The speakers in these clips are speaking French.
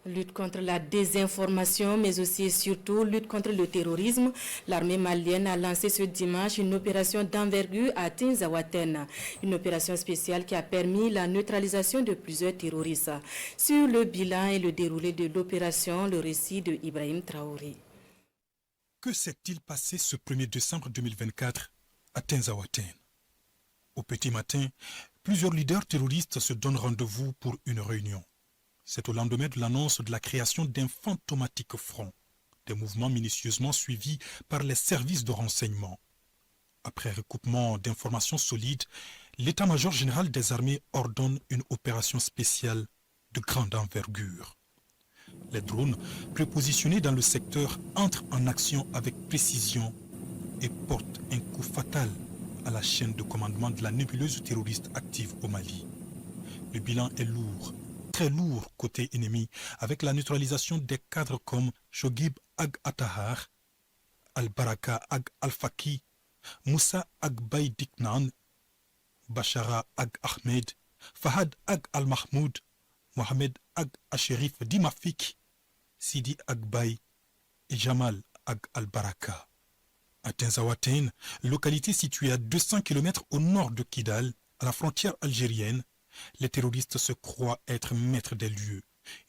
Lutte contre la désinformation, mais aussi et surtout lutte contre le terrorisme. L'armée malienne a lancé ce dimanche une opération d'envergure à Tinzaouaten, une opération spéciale qui a permis la neutralisation de plusieurs terroristes. Sur le bilan et le déroulé de l'opération, le récit de Ibrahim Traoré. Que s'est-il passé ce 1er décembre 2024 à Tinzaouaten? Au petit matin, plusieurs leaders terroristes se donnent rendez-vous pour une réunion. C'est au lendemain de l'annonce de la création d'un fantomatique front, des mouvements minutieusement suivis par les services de renseignement. Après recoupement d'informations solides, l'état-major général des armées ordonne une opération spéciale de grande envergure. Les drones prépositionnés dans le secteur entrent en action avec précision et portent un coup fatal à la chaîne de commandement de la nébuleuse terroriste active au Mali. Le bilan est lourd, très lourd côté ennemi, avec la neutralisation des cadres comme Shogib Ag Atahar, Al-Baraka Ag Al-Faki, Moussa Ag Baïdiknan, Bachara Ag Ahmed, Fahad Ag Al-Mahmoud, Mohamed Ag Asherif Dimafik, Sidi Ag Baï et Jamal Ag Al-Baraka. À Tinzaouaten, localité située à 200 km au nord de Kidal, à la frontière algérienne, les terroristes se croient être maîtres des lieux.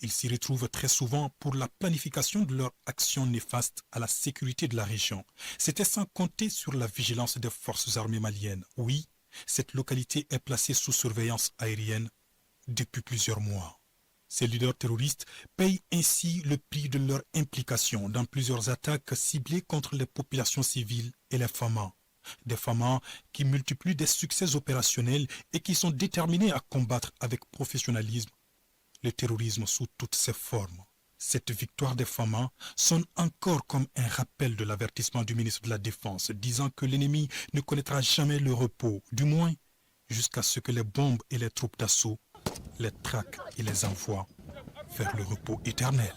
Ils s'y retrouvent très souvent pour la planification de leurs actions néfastes à la sécurité de la région. C'était sans compter sur la vigilance des forces armées maliennes. Oui, cette localité est placée sous surveillance aérienne depuis plusieurs mois. Ces leaders terroristes payent ainsi le prix de leur implication dans plusieurs attaques ciblées contre les populations civiles et les femmes. Des femmes qui multiplient des succès opérationnels et qui sont déterminés à combattre avec professionnalisme le terrorisme sous toutes ses formes. Cette victoire des femmes sonne encore comme un rappel de l'avertissement du ministre de la Défense, disant que l'ennemi ne connaîtra jamais le repos, du moins jusqu'à ce que les bombes et les troupes d'assaut les traquent et les envoient vers le repos éternel.